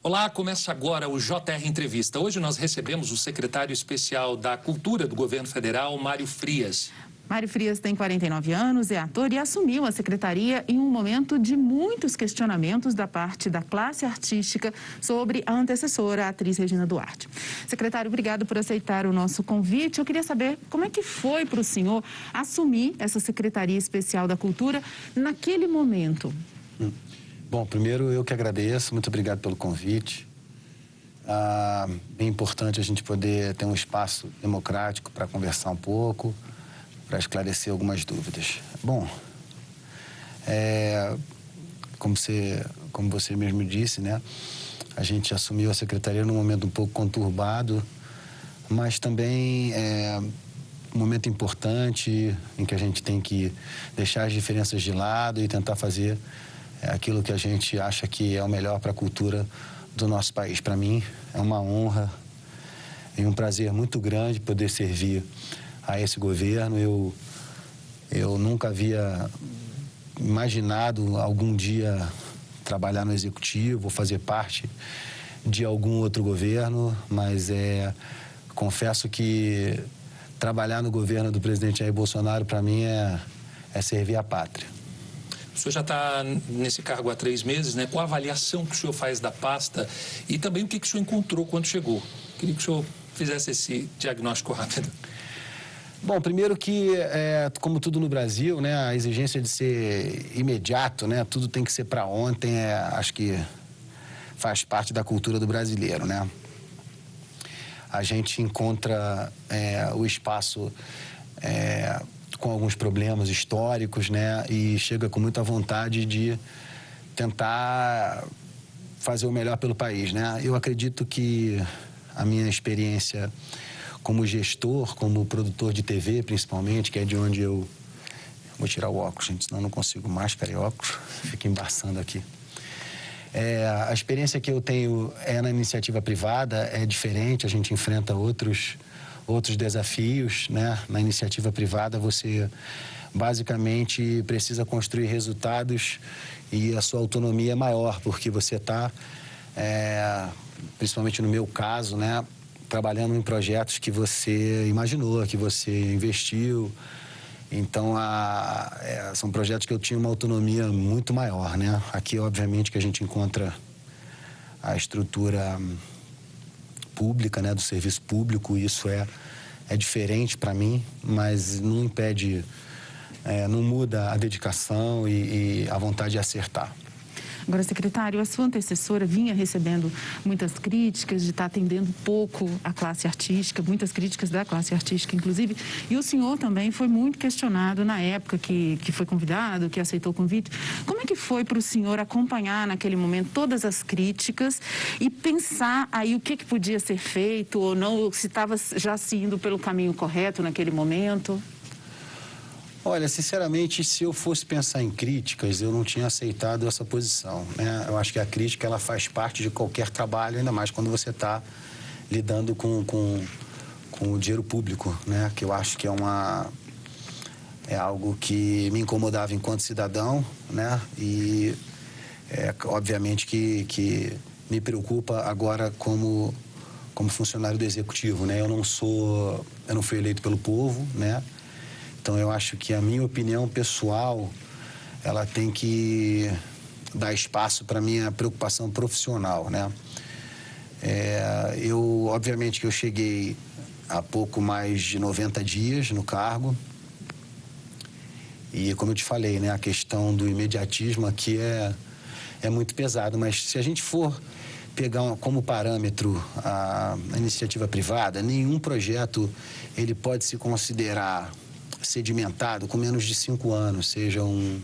Olá, começa agora o JR Entrevista. Hoje nós recebemos o secretário especial da Cultura do Governo Federal, Mário Frias. Mário Frias tem 49 anos, é ator e assumiu a secretaria em um momento de muitos questionamentos da parte da classe artística sobre a antecessora, a atriz Regina Duarte. Secretário, obrigado por aceitar o nosso convite. Eu queria saber como é que foi para o senhor assumir essa Secretaria Especial da Cultura naquele momento. Bom, primeiro eu que agradeço, muito obrigado pelo convite. Bem importante a gente poder ter um espaço democrático para conversar um pouco, para esclarecer algumas dúvidas. Bom, como você mesmo disse, né? A gente assumiu a secretaria num momento um pouco conturbado, mas também um momento importante em que a gente tem que deixar as diferenças de lado e tentar fazer aquilo que a gente acha que é o melhor para a cultura do nosso país. Para mim, é uma honra e um prazer muito grande poder servir a esse governo. Eu nunca havia imaginado algum dia trabalhar no executivo, fazer parte de algum outro governo, mas confesso que trabalhar no governo do presidente Jair Bolsonaro, para mim, é servir a pátria. O senhor já está nesse cargo há 3 meses, né? Qual a avaliação que o senhor faz da pasta e também o que o senhor encontrou quando chegou? Queria que o senhor fizesse esse diagnóstico rápido. Bom, primeiro que, como tudo no Brasil, né, a exigência de ser imediato, né, tudo tem que ser para ontem, acho que faz parte da cultura do brasileiro, né? A gente encontra o espaço com alguns problemas históricos, né, e chega com muita vontade de tentar fazer o melhor pelo país, né? Eu acredito que a minha experiência como gestor, como produtor de TV, principalmente, que é de onde eu... Vou tirar o óculos, gente, senão eu não consigo máscara e óculos. Fica embaçando aqui. A experiência que eu tenho na iniciativa privada é diferente, a gente enfrenta outros desafios, né? Na iniciativa privada, você basicamente precisa construir resultados e a sua autonomia é maior, porque você está, principalmente no meu caso, né, trabalhando em projetos que você imaginou, que você investiu. Então, são projetos que eu tinha uma autonomia muito maior, né? Aqui, obviamente, que a gente encontra a estrutura pública, né, do serviço público. Isso é diferente para mim, mas não impede, não muda a dedicação e a vontade de acertar. Agora, secretário, a sua antecessora vinha recebendo muitas críticas de estar atendendo pouco a classe artística, muitas críticas da classe artística, inclusive, e o senhor também foi muito questionado na época que foi convidado, que aceitou o convite. Como é que foi para o senhor acompanhar naquele momento todas as críticas e pensar aí o que podia ser feito ou não, ou se estava já se indo pelo caminho correto naquele momento? Olha, sinceramente, se eu fosse pensar em críticas, eu não tinha aceitado essa posição, né? Eu acho que a crítica, ela faz parte de qualquer trabalho, ainda mais quando você está lidando com o dinheiro público, né? Que eu acho que é algo que me incomodava enquanto cidadão, né? E, obviamente, que me preocupa agora como funcionário do Executivo, né? Eu não fui eleito pelo povo, né? Então, eu acho que a minha opinião pessoal, ela tem que dar espaço para a minha preocupação profissional, né? Obviamente que eu cheguei há pouco mais de 90 dias no cargo e, como eu te falei, né, a questão do imediatismo aqui é muito pesado, mas se a gente for pegar como parâmetro a iniciativa privada, nenhum projeto ele pode se considerar sedimentado com menos de 5 anos, seja um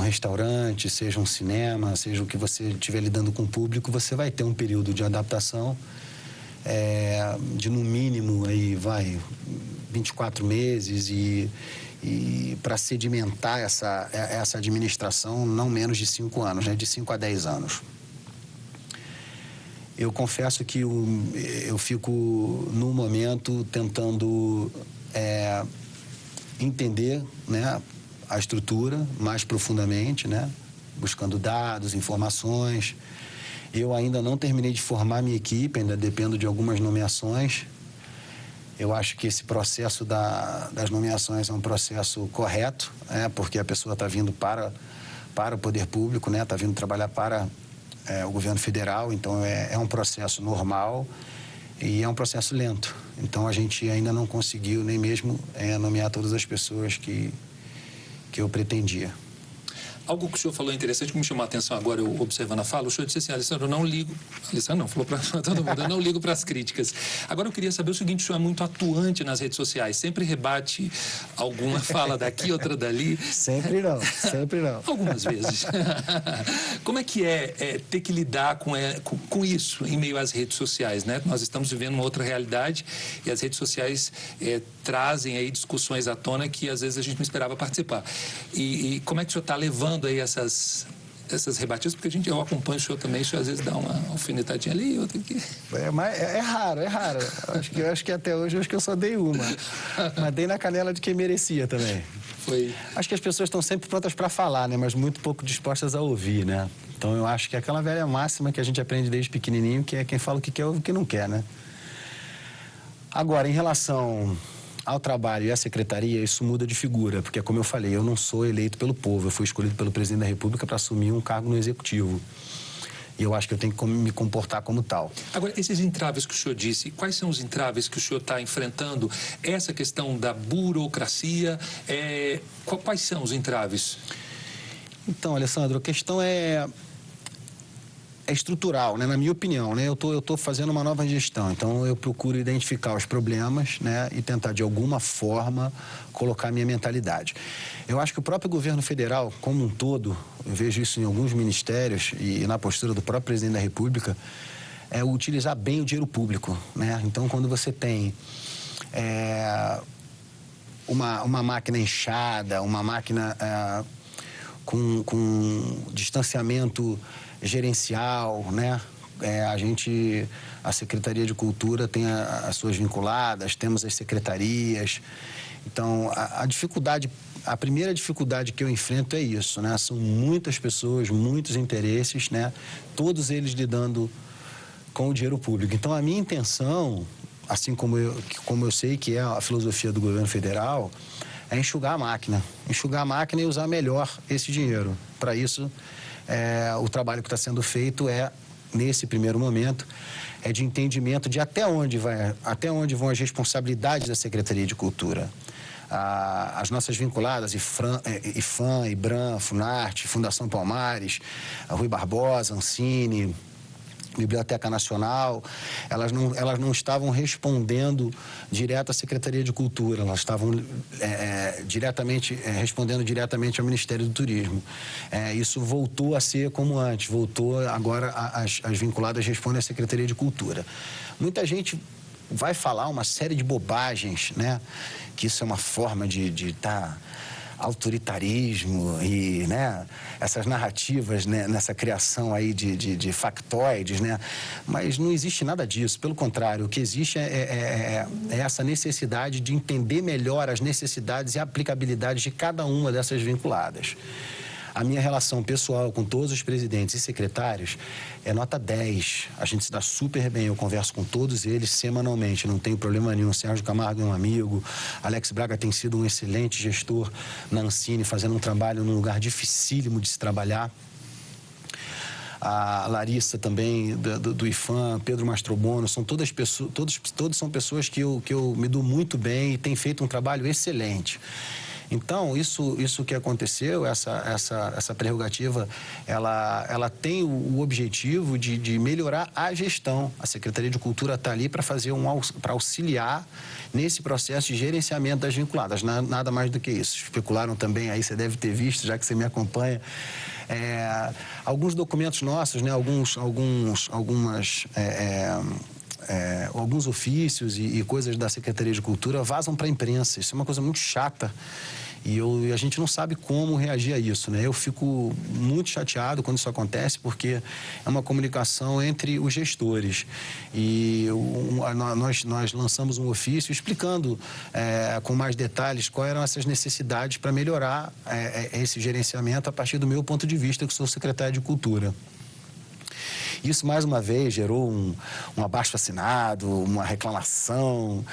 restaurante, seja um cinema, seja o que você estiver lidando com o público, você vai ter um período de adaptação de no mínimo 24 meses e para sedimentar essa administração não menos de 5 anos, né, de 5 a 10 anos. Eu confesso que eu fico no momento tentando entender, né, a estrutura mais profundamente, né, buscando dados, informações, Eu ainda não terminei de formar minha equipe, ainda dependo de algumas nomeações. Eu acho que esse processo das nomeações é um processo correto, né? Porque a pessoa está vindo para o poder público, né? Está vindo trabalhar para o governo federal, então é um processo normal e é um processo lento. Então a gente ainda não conseguiu nem mesmo nomear todas as pessoas que eu pretendia. Algo que o senhor falou interessante, que me chamou a atenção agora, eu observando a fala, o senhor disse assim, Alessandro, eu não ligo... Alessandro não, falou para todo mundo, eu não ligo para as críticas. Agora eu queria saber o seguinte, o senhor é muito atuante nas redes sociais, sempre rebate alguma fala daqui, outra dali? Sempre não, sempre não. Algumas vezes. Como é que é ter que lidar com isso em meio às redes sociais, né? Nós estamos vivendo uma outra realidade e as redes sociais trazem aí discussões à tona que às vezes a gente não esperava participar. E como é que o senhor está levando aí essas rebatidas? Porque eu acompanho o senhor também, o senhor às vezes dá uma alfinetadinha ali, outra aqui. É raro. Acho que até hoje eu só dei uma. Mas dei na canela de quem merecia também. Foi. Acho que as pessoas estão sempre prontas para falar, né? Mas muito pouco dispostas a ouvir, né? Então eu acho que é aquela velha máxima que a gente aprende desde pequenininho, que é quem fala o que quer ouve o que não quer, né? Agora, em relação ao trabalho e à secretaria, isso muda de figura, porque, como eu falei, eu não sou eleito pelo povo, eu fui escolhido pelo presidente da República para assumir um cargo no Executivo. E eu acho que eu tenho que me comportar como tal. Agora, esses entraves que o senhor disse, quais são os entraves que o senhor está enfrentando? Essa questão da burocracia, quais são os entraves? Então, Alessandro, a questão é estrutural, né? Na minha opinião, né? Eu tô fazendo uma nova gestão, então eu procuro identificar os problemas, né? E tentar, de alguma forma, colocar a minha mentalidade. Eu acho que o próprio governo federal, como um todo, eu vejo isso em alguns ministérios e na postura do próprio presidente da República, é utilizar bem o dinheiro público, né? Então, quando você tem uma máquina inchada, uma máquina com distanciamento gerencial, né? A Secretaria de Cultura tem as suas vinculadas, temos as secretarias. Então, a primeira dificuldade que eu enfrento é isso, né? São muitas pessoas, muitos interesses, né? Todos eles lidando com o dinheiro público. Então, a minha intenção, assim como eu sei que é a filosofia do governo federal, é enxugar a máquina e usar melhor esse dinheiro. Para isso, o trabalho que está sendo feito nesse primeiro momento, é de entendimento de até onde vão as responsabilidades da Secretaria de Cultura. As nossas vinculadas, IFAM, IBRAM, Funarte, Fundação Palmares, Rui Barbosa, Ancine, Biblioteca Nacional, elas não estavam respondendo direto à Secretaria de Cultura, elas estavam respondendo diretamente ao Ministério do Turismo. Isso voltou a ser como antes, agora as vinculadas respondem à Secretaria de Cultura. Muita gente vai falar uma série de bobagens, né? Que isso é uma forma de autoritarismo e, né, essas narrativas, né, nessa criação aí de factoides, né? Mas não existe nada disso, pelo contrário, o que existe é essa necessidade de entender melhor as necessidades e aplicabilidades de cada uma dessas vinculadas. A minha relação pessoal com todos os presidentes e secretários é nota 10. A gente se dá super bem, eu converso com todos eles semanalmente, não tenho problema nenhum. Sérgio Camargo é um amigo, Alex Braga tem sido um excelente gestor na Ancine, fazendo um trabalho num lugar dificílimo de se trabalhar. A Larissa também, do IFAM, Pedro Mastrobono, são todas pessoas, todos são pessoas que eu me dou muito bem e têm feito um trabalho excelente. Então, isso que aconteceu, essa prerrogativa, ela tem o objetivo de melhorar a gestão. A Secretaria de Cultura está ali para para auxiliar nesse processo de gerenciamento das vinculadas, nada mais do que isso. Especularam também, aí você deve ter visto, já que você me acompanha, alguns documentos nossos, né, alguns ofícios e coisas da Secretaria de Cultura vazam para a imprensa. Isso é uma coisa muito chata e a gente não sabe como reagir a isso, né? Eu fico muito chateado quando isso acontece, porque é uma comunicação entre os gestores. E nós lançamos um ofício explicando com mais detalhes quais eram essas necessidades para melhorar esse gerenciamento a partir do meu ponto de vista, que sou secretário de Cultura. Isso, mais uma vez, gerou um abaixo-assinado, uma reclamação.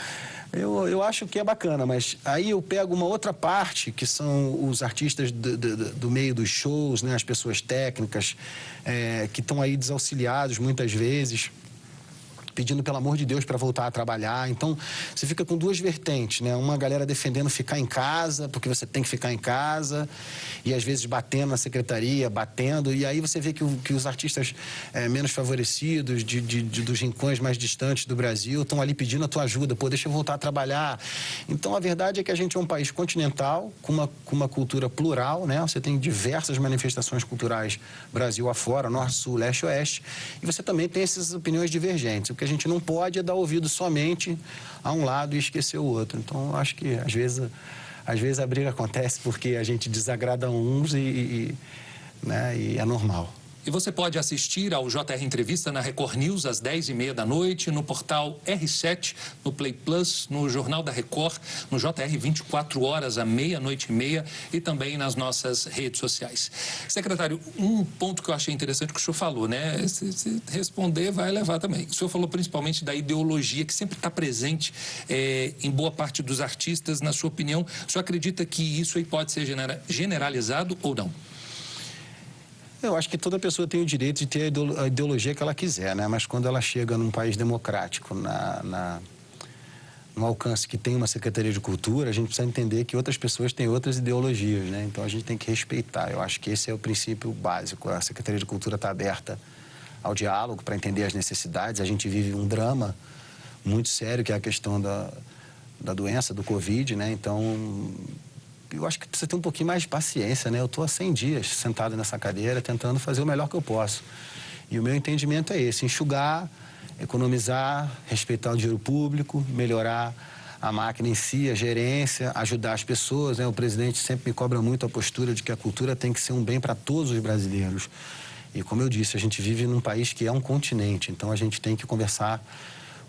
Eu acho que é bacana, mas aí eu pego uma outra parte, que são os artistas do meio dos shows, né? As pessoas técnicas, que estão aí desauxiliados muitas vezes, pedindo, pelo amor de Deus, para voltar a trabalhar. Então, você fica com duas vertentes, né? Uma galera defendendo ficar em casa, porque você tem que ficar em casa, e às vezes batendo na secretaria, e aí você vê que os artistas menos favorecidos, dos rincões mais distantes do Brasil, estão ali pedindo a tua ajuda, pô, deixa eu voltar a trabalhar. Então, a verdade é que a gente é um país continental, com uma cultura plural, né? Você tem diversas manifestações culturais Brasil afora, norte, sul, leste, oeste, e você também tem essas opiniões divergentes. O que a gente não pode é dar ouvido somente a um lado e esquecer o outro. Então, eu acho que, às vezes a briga acontece porque a gente desagrada uns né, e é normal. E você pode assistir ao JR Entrevista na Record News às 10h30 da noite, no portal R7, no Play Plus, no Jornal da Record, no JR 24 horas à 00:30 e também nas nossas redes sociais. Secretário, um ponto que eu achei interessante que o senhor falou, né? Se responder, vai levar também. O senhor falou principalmente da ideologia que sempre está presente em boa parte dos artistas. Na sua opinião, o senhor acredita que isso aí pode ser generalizado ou não? Eu acho que toda pessoa tem o direito de ter a ideologia que ela quiser, né? Mas quando ela chega num país democrático, no alcance que tem uma Secretaria de Cultura, a gente precisa entender que outras pessoas têm outras ideologias, né? Então, a gente tem que respeitar. Eu acho que esse é o princípio básico. A Secretaria de Cultura está aberta ao diálogo para entender as necessidades. A gente vive um drama muito sério, que é a questão da doença, do Covid, né? Então, eu acho que precisa ter um pouquinho mais de paciência, né? Eu estou há 100 dias sentado nessa cadeira, tentando fazer o melhor que eu posso. E o meu entendimento é esse: enxugar, economizar, respeitar o dinheiro público, melhorar a máquina em si, a gerência, ajudar as pessoas, né? O presidente sempre me cobra muito a postura de que a cultura tem que ser um bem para todos os brasileiros. E, como eu disse, a gente vive num país que é um continente, então a gente tem que conversar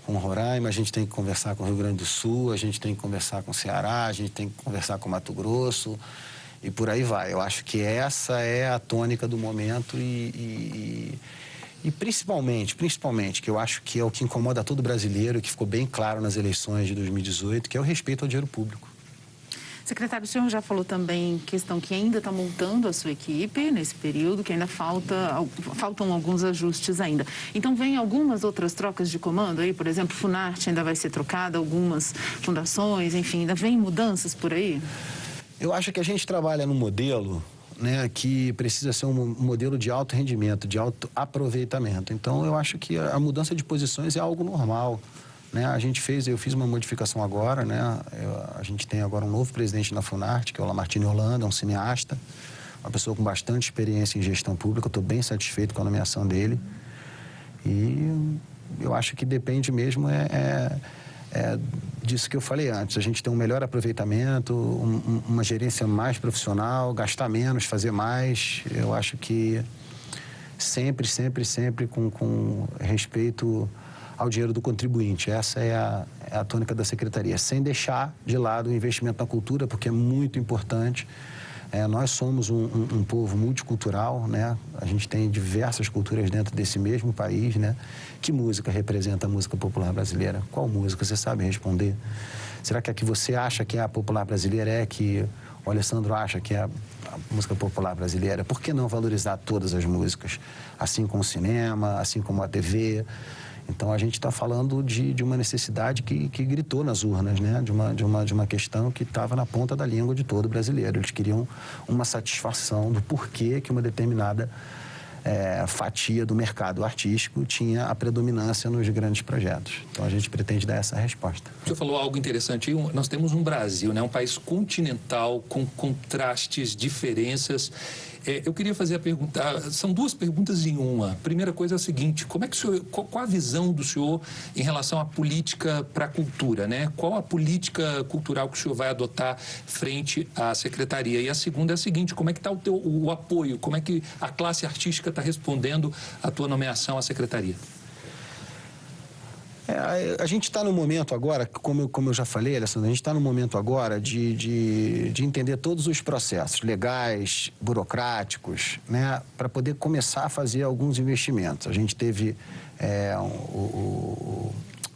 com Roraima, a gente tem que conversar com o Rio Grande do Sul, a gente tem que conversar com o Ceará, a gente tem que conversar com o Mato Grosso e por aí vai. Eu acho que essa é a tônica do momento e principalmente, que eu acho que é o que incomoda todo brasileiro, que ficou bem claro nas eleições de 2018, que é o respeito ao dinheiro público. Secretário, o senhor já falou também questão que ainda está montando a sua equipe nesse período, que ainda faltam alguns ajustes ainda. Então, vem algumas outras trocas de comando aí, por exemplo, Funarte ainda vai ser trocada, algumas fundações, enfim, ainda vem mudanças por aí? Eu acho que a gente trabalha num modelo, né, que precisa ser um modelo de alto rendimento, de alto aproveitamento. Então, eu acho que a mudança de posições é algo normal. Né? Eu fiz uma modificação agora, né? A gente tem agora um novo presidente na Funarte, que é o Lamartine Orlando, um cineasta, uma pessoa com bastante experiência em gestão pública. Eu estou bem satisfeito com a nomeação dele. E eu acho que depende mesmo disso que eu falei antes. A gente tem um melhor aproveitamento, uma gerência mais profissional, gastar menos, fazer mais. Eu acho que sempre com respeito ao dinheiro do contribuinte. Essa é a tônica da Secretaria, sem deixar de lado o investimento na cultura, porque é muito importante. Nós somos um povo multicultural, né? A gente tem diversas culturas dentro desse mesmo país, né? Que música representa a música popular brasileira? Qual música? Você sabe responder? Será que a que você acha que é a popular brasileira é que o Alessandro acha que é a música popular brasileira? Por que não valorizar todas as músicas? Assim como o cinema, assim como a TV. Então, a gente está falando de uma necessidade que gritou nas urnas, né? De uma questão que estava na ponta da língua de todo brasileiro. Eles queriam uma satisfação do porquê que uma determinada fatia do mercado artístico tinha a predominância nos grandes projetos. Então, a gente pretende dar essa resposta. O senhor falou algo interessante. Nós temos um Brasil, né? Um país continental, com contrastes, diferenças. Eu queria fazer a pergunta, são duas perguntas em uma. A primeira coisa é a seguinte: como é que o senhor, qual a visão do senhor em relação à política para a cultura, né? Qual a política cultural que o senhor vai adotar frente à secretaria? E a segunda é a seguinte: como é que está o apoio? Como é que a classe artística está respondendo à tua nomeação à secretaria? A gente está no momento agora, como eu já falei, Alessandro, a gente está no momento agora de entender todos os processos legais, burocráticos, né, para poder começar a fazer alguns investimentos. A gente teve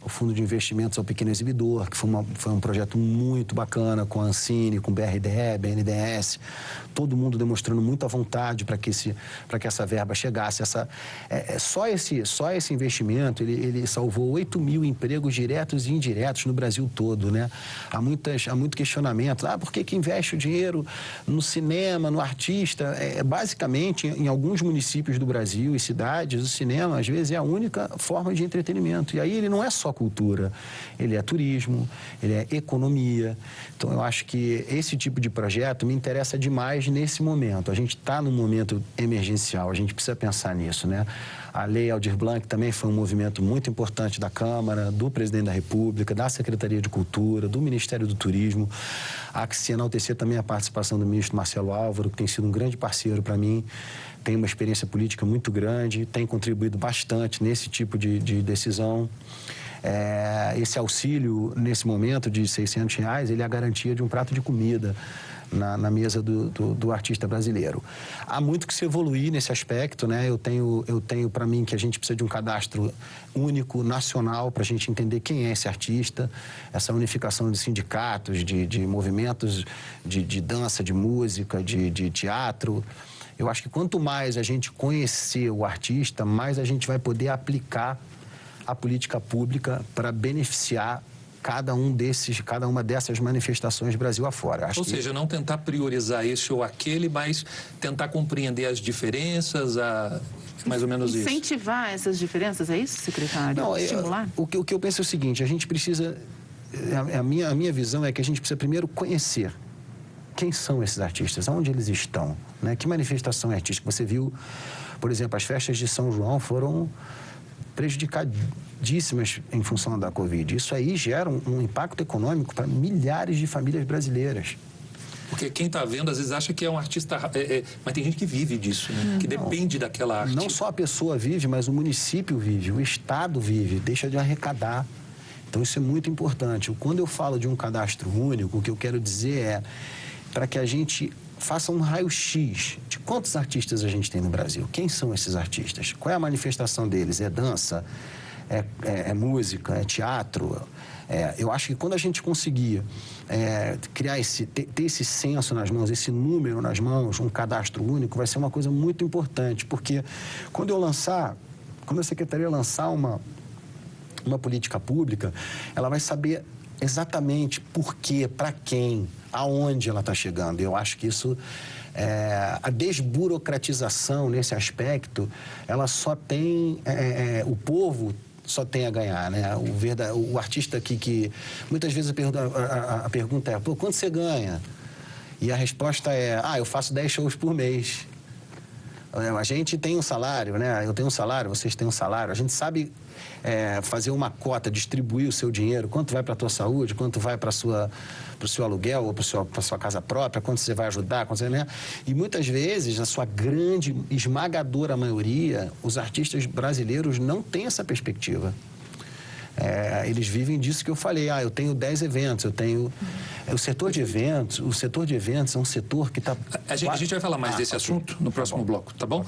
o Fundo de Investimentos ao Pequeno Exibidor, que foi um projeto muito bacana com a Ancine, com o BRDE, BNDES, todo mundo demonstrando muita vontade para que essa verba chegasse. Só esse investimento, ele salvou 8 mil empregos diretos e indiretos no Brasil todo, né? Há muito questionamento. Por que investe o dinheiro no cinema, no artista? Basicamente, em alguns municípios do Brasil e cidades, o cinema, às vezes, é a única forma de entretenimento. E aí ele não é só cultura, ele é turismo, ele é economia. Então, eu acho que esse tipo de projeto me interessa demais nesse momento. A gente está num momento emergencial, a gente precisa pensar nisso, né? A Lei Aldir Blanc também foi um movimento muito importante da Câmara, do Presidente da República, da Secretaria de Cultura, do Ministério do Turismo. Há que se enaltecer também a participação do ministro Marcelo Álvaro, que tem sido um grande parceiro para mim, tem uma experiência política muito grande, tem contribuído bastante nesse tipo de decisão. Esse auxílio, nesse momento, de R$600, ele é a garantia de um prato de comida na mesa do artista brasileiro. Há muito que se evoluir nesse aspecto, né? Eu tenho para mim que a gente precisa de um cadastro único, nacional, para a gente entender quem é esse artista, essa unificação de sindicatos, de movimentos de dança, de música, de teatro. Eu acho que quanto mais a gente conhecer o artista, mais a gente vai poder aplicar a política pública para beneficiar cada uma dessas manifestações Brasil afora. Ou seja, não tentar priorizar esse ou aquele, mas tentar compreender as diferenças, mais ou menos isso. Incentivar essas diferenças, é isso, secretário? Não, estimular? O que eu penso é o seguinte, a gente precisa... A minha visão é que a gente precisa primeiro conhecer quem são esses artistas, aonde eles estão, né? Que manifestação é artística? Você viu, por exemplo, as festas de São João foram prejudicadíssimas em função da Covid. Isso aí gera um impacto econômico para milhares de famílias brasileiras. Porque quem está vendo, às vezes, acha que é um artista... mas tem gente que vive disso, né? Que depende daquela arte. Não só a pessoa vive, mas o município vive, o Estado vive, deixa de arrecadar. Então, isso é muito importante. Quando eu falo de um cadastro único, o que eu quero dizer é para que a gente faça um raio-x de quantos artistas a gente tem no Brasil. Quem são esses artistas? Qual é a manifestação deles? É dança? É música? É teatro? Eu acho que quando a gente conseguir criar ter esse censo nas mãos, esse número nas mãos, um cadastro único, vai ser uma coisa muito importante, porque quando a Secretaria lançar uma política pública, ela vai saber exatamente por quê, para quem, aonde ela está chegando. Eu acho que isso, a desburocratização nesse aspecto, ela só tem, o povo só tem a ganhar, né? O artista que muitas vezes a pergunta é, quanto você ganha? E a resposta é, eu faço 10 shows por mês. A gente tem um salário, né? Eu tenho um salário, vocês têm um salário. A gente sabe fazer uma cota, distribuir o seu dinheiro, quanto vai para a tua saúde, quanto vai para o seu aluguel ou para a sua casa própria, quanto você vai ajudar, né? E muitas vezes, na sua grande, esmagadora maioria, os artistas brasileiros não têm essa perspectiva. Eles vivem disso que eu falei, eu tenho 10 eventos, eu tenho... O setor de eventos é um setor que está... A gente vai falar mais desse assunto no próximo bloco, tá bom?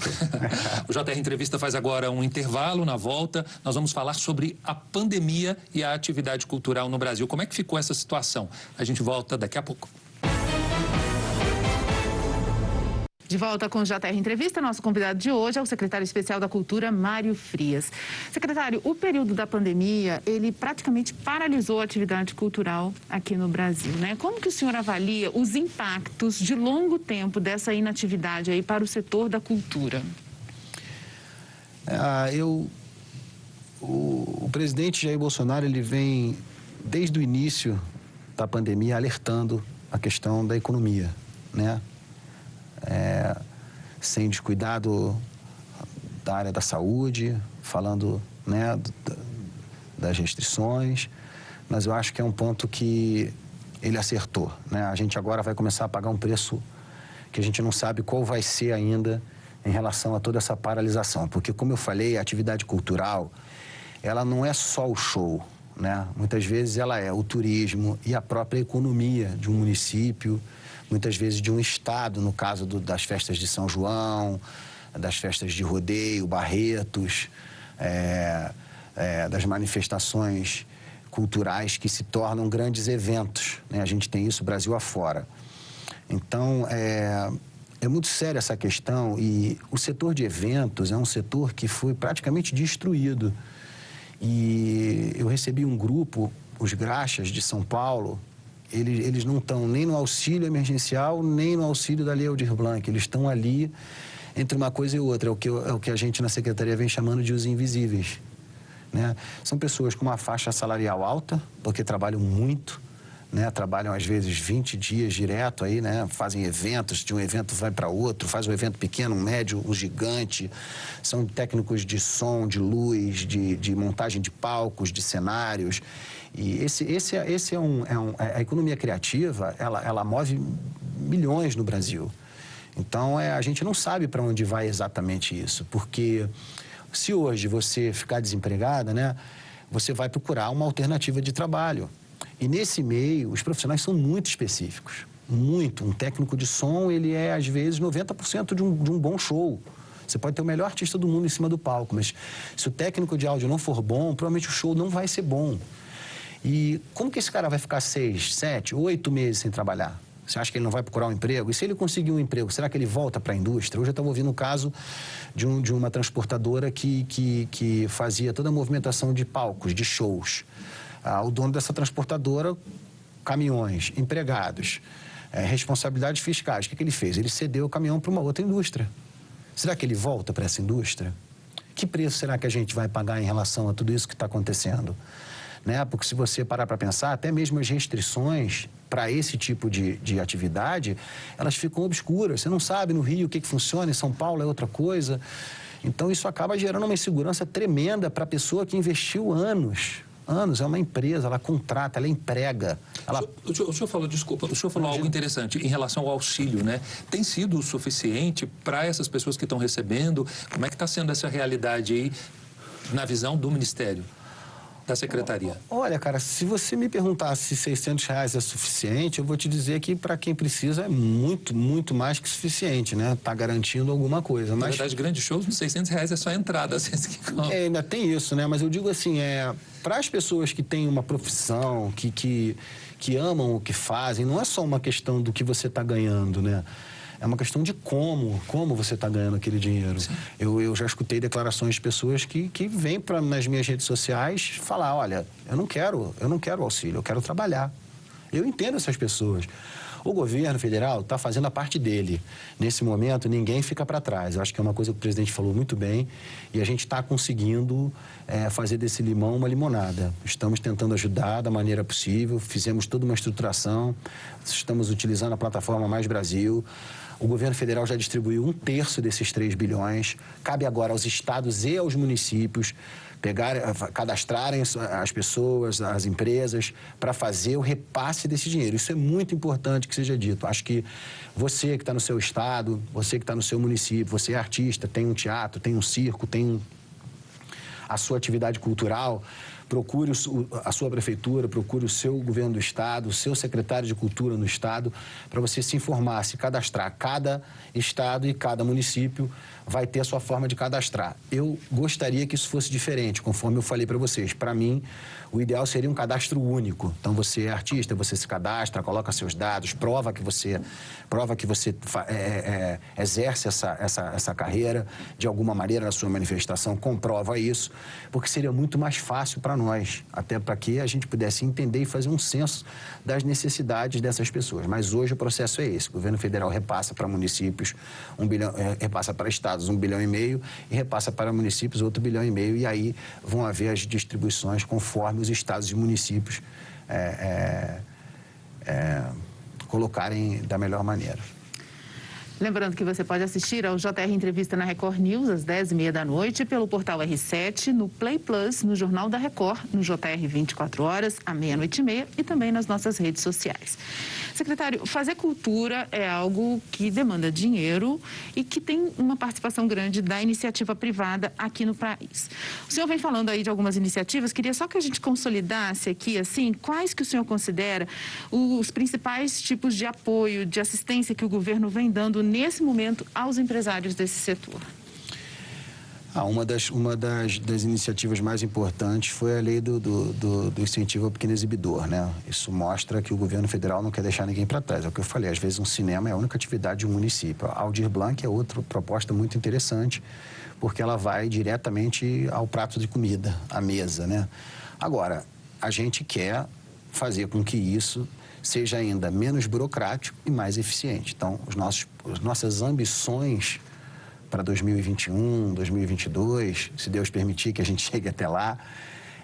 O JR Entrevista faz agora um intervalo. Na volta, nós vamos falar sobre a pandemia e a atividade cultural no Brasil. Como é que ficou essa situação? A gente volta daqui a pouco. De volta com o JR Entrevista, nosso convidado de hoje é o secretário especial da Cultura, Mário Frias. Secretário, o período da pandemia, ele praticamente paralisou a atividade cultural aqui no Brasil, né? Como que o senhor avalia os impactos de longo tempo dessa inatividade aí para o setor da cultura? O presidente Jair Bolsonaro, ele vem, desde o início da pandemia, alertando a questão da economia, né? Sem descuidado da área da saúde, falando, né, das restrições, mas eu acho que é um ponto que ele acertou, né? A gente agora vai começar a pagar um preço que a gente não sabe qual vai ser ainda em relação a toda essa paralisação, porque, como eu falei, a atividade cultural, ela não é só o show, né? Muitas vezes ela é o turismo e a própria economia de um município, muitas vezes de um estado, no caso das festas de São João, das festas de rodeio, Barretos, das manifestações culturais que se tornam grandes eventos, né? A gente tem isso Brasil afora. Então, é muito séria essa questão e o setor de eventos é um setor que foi praticamente destruído. E eu recebi um grupo, os Graxas de São Paulo, eles não estão nem no auxílio emergencial, nem no auxílio da Lei Aldir Blanc. Eles estão ali entre uma coisa e outra, é o que a gente na Secretaria vem chamando de os invisíveis, né? São pessoas com uma faixa salarial alta, porque trabalham muito, né? Trabalham às vezes 20 dias direto aí, né? Fazem eventos, de um evento vai para outro, faz um evento pequeno, um médio, um gigante. São técnicos de som, de luz, de montagem de palcos, de cenários. E a economia criativa, ela move milhões no Brasil. Então, a gente não sabe para onde vai exatamente isso, porque se hoje você ficar desempregada, né, você vai procurar uma alternativa de trabalho. E nesse meio, os profissionais são muito específicos, muito. Um técnico de som, ele é, às vezes, 90% de um bom show. Você pode ter o melhor artista do mundo em cima do palco, mas se o técnico de áudio não for bom, provavelmente o show não vai ser bom. E como que esse cara vai ficar 6, 7, 8 meses sem trabalhar? Você acha que ele não vai procurar um emprego? E se ele conseguir um emprego, será que ele volta para a indústria? Hoje eu estava ouvindo um caso de uma transportadora que fazia toda a movimentação de palcos, de shows. O dono dessa transportadora, caminhões, empregados, responsabilidades fiscais. O que ele fez? Ele cedeu o caminhão para uma outra indústria. Será que ele volta para essa indústria? Que preço será que a gente vai pagar em relação a tudo isso que está acontecendo? Né? Porque se você parar para pensar, até mesmo as restrições para esse tipo de atividade, elas ficam obscuras. Você não sabe no Rio o que funciona, em São Paulo é outra coisa. Então, isso acaba gerando uma insegurança tremenda para a pessoa que investiu anos, é uma empresa, ela contrata, ela emprega. O senhor falou, desculpa, o senhor falou algo interessante em relação ao auxílio, né? Tem sido o suficiente para essas pessoas que estão recebendo? Como é que está sendo essa realidade aí, na visão do Ministério, da Secretaria? Olha, cara, se você me perguntar se R$600 é suficiente, eu vou te dizer que para quem precisa é muito, muito mais que suficiente, né? Está garantindo alguma coisa. Mas... Na verdade, grandes shows, uns R$600 é só a entrada. Ainda tem isso, né? Mas eu digo assim, para as pessoas que têm uma profissão, que amam o que fazem, não é só uma questão do que você está ganhando, né? É uma questão de como você está ganhando aquele dinheiro. Eu já escutei declarações de pessoas que vêm nas minhas redes sociais falar, olha, eu não quero auxílio, eu quero trabalhar. Eu entendo essas pessoas. O governo federal está fazendo a parte dele. Nesse momento, ninguém fica para trás. Eu acho que é uma coisa que o presidente falou muito bem e a gente está conseguindo fazer desse limão uma limonada. Estamos tentando ajudar da maneira possível, fizemos toda uma estruturação, estamos utilizando a plataforma Mais Brasil. O governo federal já distribuiu 1/3 desses 3 bilhões. Cabe agora aos estados e aos municípios cadastrarem as pessoas, as empresas, para fazer o repasse desse dinheiro. Isso é muito importante que seja dito. Acho que você que está no seu estado, você que está no seu município, você é artista, tem um teatro, tem um circo, tem a sua atividade cultural, procure a sua prefeitura, procure o seu governo do estado, o seu secretário de cultura no estado, para você se informar, se cadastrar. Cada estado e cada município vai ter a sua forma de cadastrar. Eu gostaria que isso fosse diferente, conforme eu falei para vocês. Para mim, o ideal seria um cadastro único. Então, você é artista, você se cadastra, coloca seus dados, prova que você exerce essa carreira de alguma maneira na sua manifestação, comprova isso, porque seria muito mais fácil para nós, até para que a gente pudesse entender e fazer um censo das necessidades dessas pessoas. Mas hoje o processo é esse. O governo federal repassa para municípios 1 bilhão, repassa para estados 1,5 bilhão e repassa para municípios outro 1,5 bilhão, e aí vão haver as distribuições conforme os estados e municípios colocarem da melhor maneira. Lembrando que você pode assistir ao JR Entrevista na Record News às 10h30 da noite, pelo portal R7, no Play Plus, no Jornal da Record, no JR 24 horas, à 00:30 e também nas nossas redes sociais. Secretário, fazer cultura é algo que demanda dinheiro e que tem uma participação grande da iniciativa privada aqui no país. O senhor vem falando aí de algumas iniciativas, queria só que a gente consolidasse aqui, assim, quais que o senhor considera os principais tipos de apoio, de assistência que o governo vem dando nesse momento aos empresários desse setor. Uma das iniciativas mais importantes foi a lei do incentivo ao pequeno exibidor, né? Isso mostra que o governo federal não quer deixar ninguém para trás. É o que eu falei, às vezes um cinema é a única atividade de um município. A Aldir Blanc é outra proposta muito interessante, porque ela vai diretamente ao prato de comida, à mesa, né? Agora, a gente quer fazer com que isso seja ainda menos burocrático e mais eficiente. Então, as nossas ambições para 2021, 2022, se Deus permitir que a gente chegue até lá,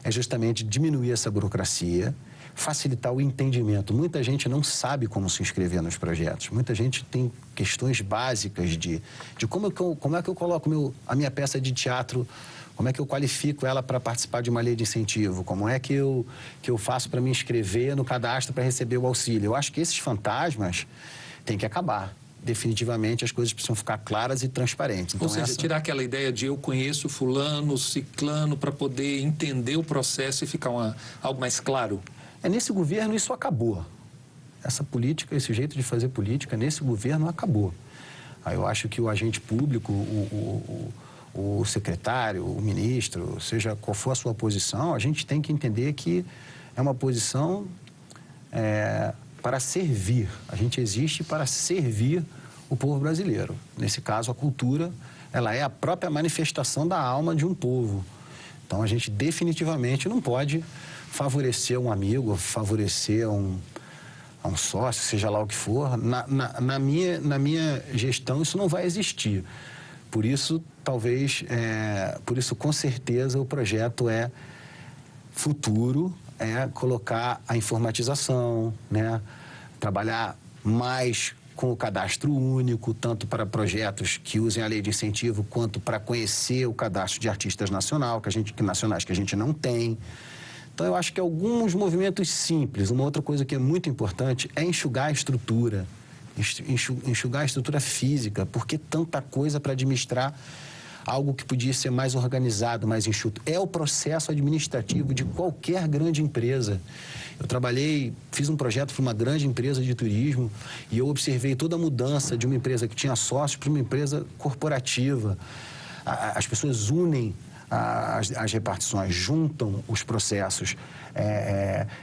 é justamente diminuir essa burocracia, facilitar o entendimento. Muita gente não sabe como se inscrever nos projetos. Muita gente tem questões básicas de como é que eu coloco a minha peça de teatro, como é que eu qualifico ela para participar de uma lei de incentivo, como é que eu faço para me inscrever no cadastro para receber o auxílio. Eu acho que esses fantasmas têm que acabar. Definitivamente as coisas precisam ficar claras e transparentes. Então, ou seja, tirar aquela ideia de eu conheço fulano, ciclano, para poder entender o processo e ficar algo mais claro. Nesse governo isso acabou. Essa política, esse jeito de fazer política, nesse governo acabou. Aí eu acho que o agente público, o secretário, o ministro, seja qual for a sua posição, a gente tem que entender que é uma posição para servir. A gente existe para servir o povo brasileiro. Nesse caso, a cultura, ela é a própria manifestação da alma de um povo. Então, a gente definitivamente não pode favorecer um amigo, favorecer um sócio, seja lá o que for. Na minha gestão, isso não vai existir. Por isso, com certeza, o projeto é futuro, colocar a informatização, né? Trabalhar mais com o cadastro único, tanto para projetos que usem a lei de incentivo, quanto para conhecer o cadastro de artistas nacionais que a gente não tem. Então, eu acho que alguns movimentos simples. Uma outra coisa que é muito importante é enxugar a estrutura, enxugar a estrutura física, porque tanta coisa para administrar algo que podia ser mais organizado, mais enxuto. É o processo administrativo de qualquer grande empresa. Eu fiz um projeto para uma grande empresa de turismo e eu observei toda a mudança de uma empresa que tinha sócios para uma empresa corporativa. As pessoas unem as repartições, juntam os processos,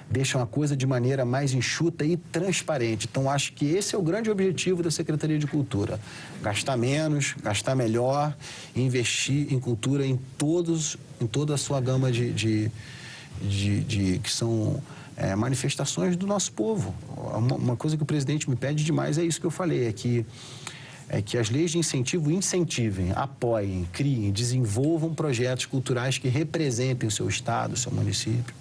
deixam a coisa de maneira mais enxuta e transparente. Então, acho que esse é o grande objetivo da Secretaria de Cultura. Gastar menos, gastar melhor, investir em cultura em toda a sua gama que são manifestações do nosso povo. Uma coisa que o presidente me pede demais é isso que eu falei, é que as leis de incentivo incentivem, apoiem, criem, desenvolvam projetos culturais que representem o seu estado, o seu município.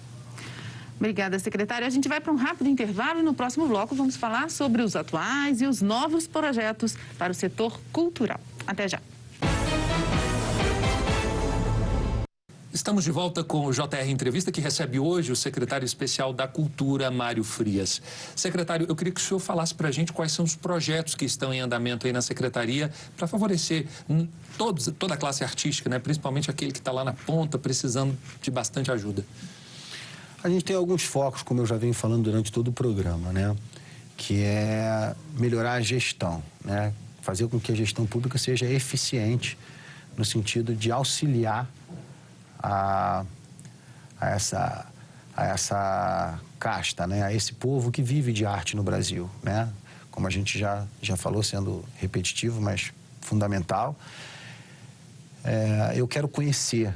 Obrigada, secretária. A gente vai para um rápido intervalo e no próximo bloco vamos falar sobre os atuais e os novos projetos para o setor cultural. Até já. Estamos de volta com o JR Entrevista, que recebe hoje o secretário especial da Cultura, Mário Frias. Secretário, eu queria que o senhor falasse para a gente quais são os projetos que estão em andamento aí na secretaria para favorecer toda a classe artística, né? Principalmente aquele que está lá na ponta, precisando de bastante ajuda. A gente tem alguns focos, como eu já venho falando durante todo o programa, né? Que é melhorar a gestão, né? Fazer com que a gestão pública seja eficiente no sentido de auxiliar a essa casta, né? A esse povo que vive de arte no Brasil, né? Como a gente já falou, sendo repetitivo, mas fundamental. Eu quero conhecer.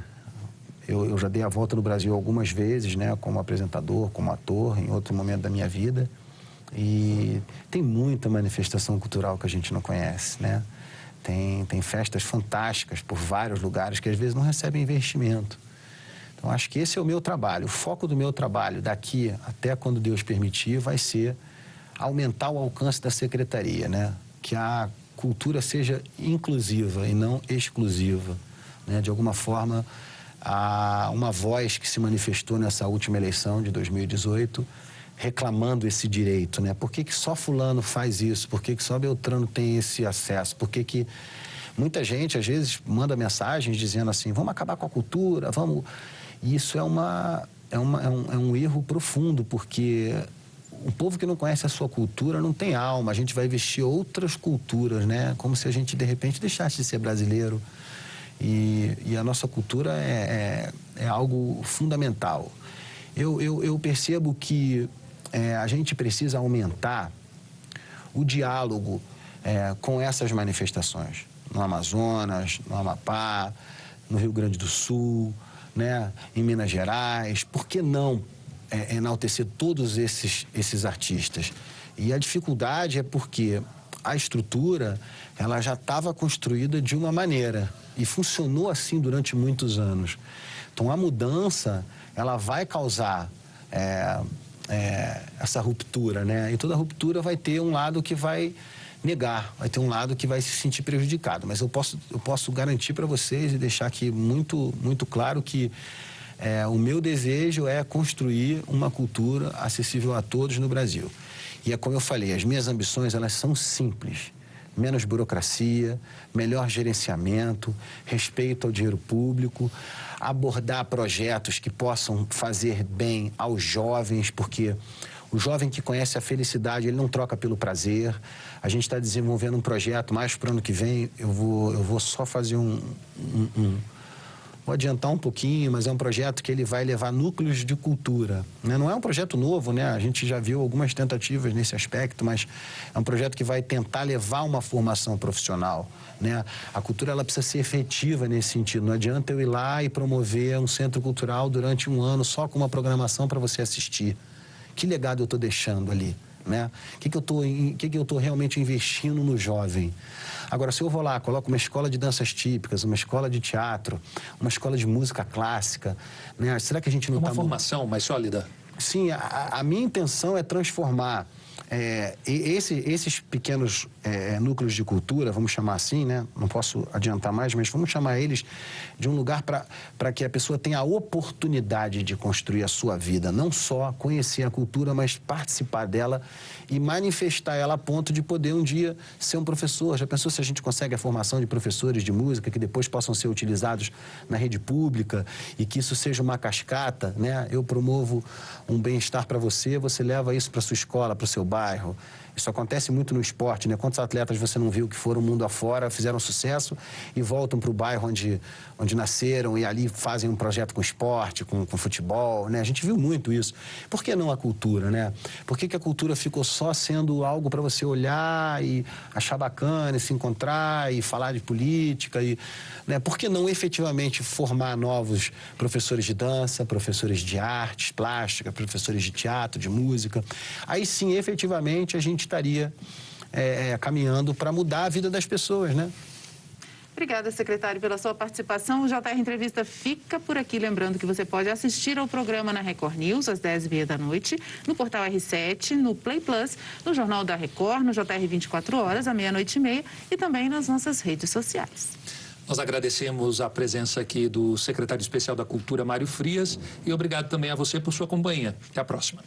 Eu já dei a volta no Brasil algumas vezes, né? Como apresentador, como ator, em outro momento da minha vida. E tem muita manifestação cultural que a gente não conhece, né? Tem festas fantásticas por vários lugares que às vezes não recebem investimento. Então, acho que esse é o meu trabalho. O foco do meu trabalho daqui até quando Deus permitir vai ser aumentar o alcance da secretaria, né? Que a cultura seja inclusiva e não exclusiva, né? De alguma forma, uma voz que se manifestou nessa última eleição de 2018 reclamando esse direito, né? Por que que só fulano faz isso? Por que que só Beltrano tem esse acesso? Por que que... Muita gente, às vezes, manda mensagens dizendo assim, vamos acabar com a cultura, vamos... E isso é um erro profundo, porque o povo que não conhece a sua cultura não tem alma. A gente vai vestir outras culturas, né? Como se a gente, de repente, deixasse de ser brasileiro. E a nossa cultura é algo fundamental. Eu percebo que a gente precisa aumentar o diálogo com essas manifestações. No Amazonas, no Amapá, no Rio Grande do Sul, né? Em Minas Gerais. Por que não enaltecer todos esses artistas? E a dificuldade é porque a estrutura ela já estava construída de uma maneira e funcionou assim durante muitos anos. Então, a mudança ela vai causar essa ruptura, né? E toda ruptura vai ter um lado que vai negar, vai ter um lado que vai se sentir prejudicado. Mas eu posso garantir para vocês e deixar aqui muito, muito claro que o meu desejo é construir uma cultura acessível a todos no Brasil. E é como eu falei, as minhas ambições elas são simples. Menos burocracia, melhor gerenciamento, respeito ao dinheiro público, abordar projetos que possam fazer bem aos jovens, porque o jovem que conhece a felicidade, ele não troca pelo prazer. A gente está desenvolvendo um projeto, mais para o ano que vem, eu vou só fazer vou adiantar um pouquinho, mas é um projeto que ele vai levar núcleos de cultura, né? Não é um projeto novo, né? A gente já viu algumas tentativas nesse aspecto, mas é um projeto que vai tentar levar uma formação profissional, né? A cultura ela precisa ser efetiva nesse sentido. Não adianta eu ir lá e promover um centro cultural durante um ano só com uma programação para você assistir. Que legado eu estou deixando ali, né? O que eu estou realmente investindo no jovem? Agora, se eu vou lá, coloco uma escola de danças típicas, uma escola de teatro, uma escola de música clássica, né? Será que a gente não está... Uma formação mais sólida? Sim, a minha intenção é transformar esses pequenos núcleos de cultura, vamos chamar assim, né? Não posso adiantar mais, mas vamos chamar eles de um lugar para que a pessoa tenha a oportunidade de construir a sua vida. Não só conhecer a cultura, mas participar dela e manifestar ela a ponto de poder um dia ser um professor. Já pensou se a gente consegue a formação de professores de música que depois possam ser utilizados na rede pública e que isso seja uma cascata, né? Eu promovo um bem-estar para você, você leva isso para sua escola, para o seu bairro. Isso acontece muito no esporte, né? Quantos atletas você não viu que foram mundo afora, fizeram sucesso e voltam para o bairro onde nasceram e ali fazem um projeto com esporte, com futebol, né? A gente viu muito isso. Por que não a cultura, né? Por que a cultura ficou só sendo algo para você olhar e achar bacana, e se encontrar e falar de política? Né? Por que não efetivamente formar novos professores de dança, professores de artes, plástica, professores de teatro, de música? Aí sim, efetivamente, a gente estaria caminhando para mudar a vida das pessoas, né? Obrigada, secretário, pela sua participação. O JR Entrevista fica por aqui. Lembrando que você pode assistir ao programa na Record News, às 10h30 da noite, no portal R7, no Play Plus, no Jornal da Record, no JR 24 horas, à 00h30 e também nas nossas redes sociais. Nós agradecemos a presença aqui do secretário especial da Cultura, Mário Frias, e obrigado também a você por sua companhia. Até a próxima.